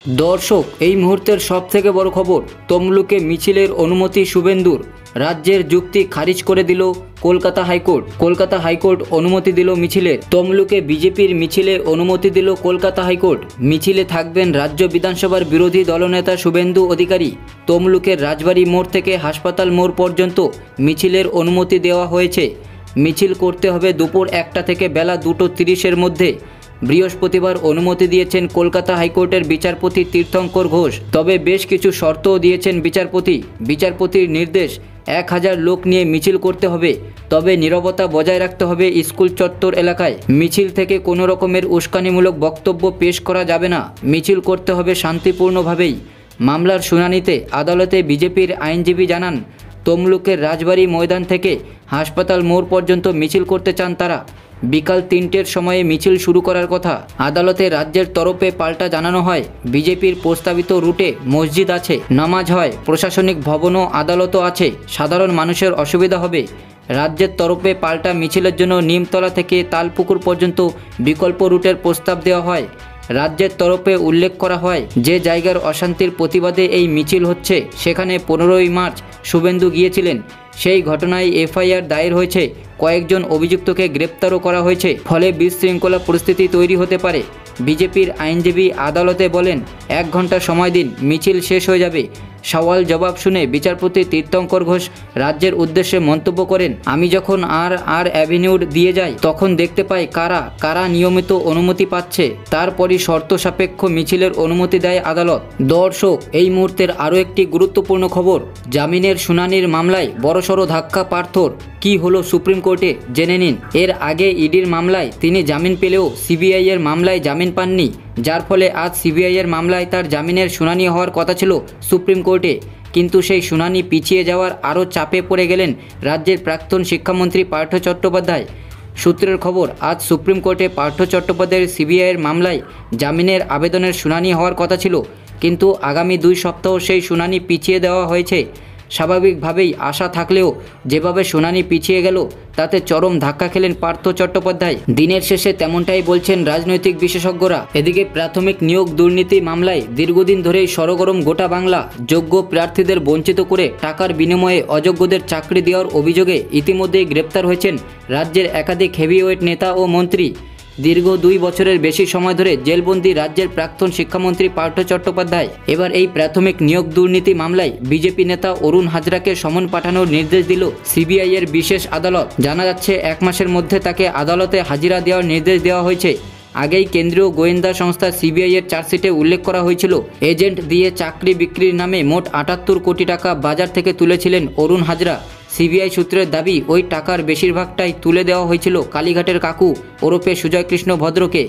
দর্শক, এই মুহূর্তের সবথেকে বড় খবর, তমলুকে মিছিলের অনুমতি শুভেন্দুর। রাজ্যের যুক্তি খারিজ করে দিল কলকাতা হাইকোর্ট। কলকাতা হাইকোর্ট অনুমতি দিল মিছিলের। তমলুকে বিজেপির মিছিলের অনুমতি দিল কলকাতা হাইকোর্ট। মিছিলে থাকবেন রাজ্য বিধানসভার বিরোধী দলনেতা শুভেন্দু অধিকারী। তমলুকের রাজবাড়ী মোড় থেকে হাসপাতাল মোড় পর্যন্ত মিছিলের অনুমতি দেওয়া হয়েছে। মিছিল করতে হবে দুপুর 1টা থেকে বেলা 2:30-এর মধ্যে। বৃহস্পতিবার অনুমতি দিয়েছেন কলকাতা হাইকোর্টের বিচারপতি তীর্থঙ্কর ঘোষ। তবে বেশ কিছু শর্তও দিয়েছেন বিচারপতির নির্দেশ, 1000 লোক নিয়ে মিছিল করতে হবে, তবে নীরবতা বজায় রাখতে হবে স্কুল চত্বর এলাকায়। মিছিল থেকে কোনো রকমের উস্কানিমূলক বক্তব্য পেশ করা যাবে না। মিছিল করতে হবে শান্তিপূর্ণভাবেই। মামলার শুনানিতে আদালতে বিজেপির আইনজীবী জানান, তমলুকের রাজবাড়ী ময়দান থেকে হাসপাতাল মোড় পর্যন্ত মিছিল করতে চান তারা। বিকাল 3টের সময়ে মিছিল শুরু করার কথা। আদালতে রাজ্যের তরফে পাল্টা জানানো হয়, বিজেপির প্রস্তাবিত রুটে মসজিদ আছে, নামাজ হয়, প্রশাসনিক ভবনও আদালতও আছে, সাধারণ মানুষের অসুবিধা হবে। রাজ্যের তরফে পাল্টা মিছিলের জন্য নিমতলা থেকে তালপুকুর পর্যন্ত বিকল্প রুটের প্রস্তাব দেওয়া হয়। রাজ্যের তরফে উল্লেখ করা হয়, যে জায়গার অশান্তির প্রতিবাদে এই মিছিল হচ্ছে সেখানে 15ই মার্চ শুভেন্দু গিয়েছিলেন। সেই ঘটনায় এফআইআর দায়ের হয়েছে, কয়েকজন অভিযুক্তকে গ্রেপ্তারও করা হয়েছে। ফলে বিশৃঙ্খলা পরিস্থিতি তৈরি হতে পারে। বিজেপির আইনজীবী আদালতে বলেন, 1 ঘন্টা সময় দিন, মিছিল শেষ হয়ে যাবে। সওয়াল জবাব শুনে বিচারপতি তীর্থঙ্কর ঘোষ রাজ্যের উদ্দেশ্যে মন্তব্য করেন, আমি যখন আর অ্যাভিনিউর দিয়ে যাই তখন দেখতে পাই কারা নিয়মিত অনুমতি পাচ্ছে। তারপরই শর্ত সাপেক্ষ মিছিলের অনুমতি দেয় আদালত। দর্শক, এই মুহূর্তের আরও একটি গুরুত্বপূর্ণ খবর, জামিনের শুনানির মামলায় বড়সড় ধাক্কা পার্থর। কি হলো সুপ্রিম কোর্টে, জেনে নিন। এর আগে ইডির মামলায় তিনি জামিন পেলেও সিবিআই এর মামলায় জামিন পাননি, যার ফলে আজ সিবিআই এর মামলায় তার জামিনের শুনানি হওয়ার কথা ছিল সুপ্রিম কোর্টে। কিন্তু সেই শুনানি পিছিয়ে যাওয়ার আরও চাপে পড়ে গেলেন রাজ্যের প্রাক্তন শিক্ষামন্ত্রী পার্থ চট্টোপাধ্যায়। সূত্রের খবর, আজ সুপ্রিম কোর্টে পার্থ চট্টোপাধ্যায়ের সিবিআইয়ের মামলায় জামিনের আবেদনের শুনানি হওয়ার কথা ছিল, কিন্তু আগামী 2 সপ্তাহ সেই শুনানি পিছিয়ে দেওয়া হয়েছে। স্বাভাবিকভাবেই আশা থাকলেও যেভাবে শুনানি পিছিয়ে গেল তাতে চরম ধাক্কা খেলেন পার্থ চট্টোপাধ্যায়। দিনের শেষে তেমনটাই বলছেন রাজনৈতিক বিশেষজ্ঞরা। এদিকে প্রাথমিক নিয়োগ দুর্নীতি মামলায় দীর্ঘদিন ধরেই সরগরম গোটা বাংলা। যোগ্য প্রার্থীদের বঞ্চিত করে টাকার বিনিময়ে অযোগ্যদের চাকরি দেওয়ার অভিযোগে ইতিমধ্যেই গ্রেপ্তার হয়েছেন রাজ্যের একাধিক হেভিওয়েট নেতা ও মন্ত্রী। দীর্ঘ 2 বছরের বেশি সময় ধরে জেলবন্দি রাজ্যের প্রাক্তন শিক্ষামন্ত্রী পার্থ চট্টোপাধ্যায়। এবার এই প্রাথমিক নিয়োগ দুর্নীতি মামলায় বিজেপি নেতা অরুণ হাজরাকে সমন পাঠানোর নির্দেশ দিল সিবিআই এর বিশেষ আদালত। জানা যাচ্ছে 1 মাসের মধ্যে তাকে আদালতে হাজিরা দেওয়ার নির্দেশ দেওয়া হয়েছে। আগেই কেন্দ্রীয় গোয়েন্দা সংস্থা সিবিআই এর চার্জশিটে উল্লেখ করা হয়েছিল, এজেন্ট দিয়ে চাকরি বিক্রির নামে মোট 78 কোটি টাকা বাজার থেকে তুলেছিলেন অরুণ হাজরা। সিবিআই সূত্রের দাবি, ওই টাকার বেশিরভাগটাই তুলে দেওয়া হয়েছিল কালীঘাটের কাকু ওরফে সুজয় কৃষ্ণ ভদ্রকে।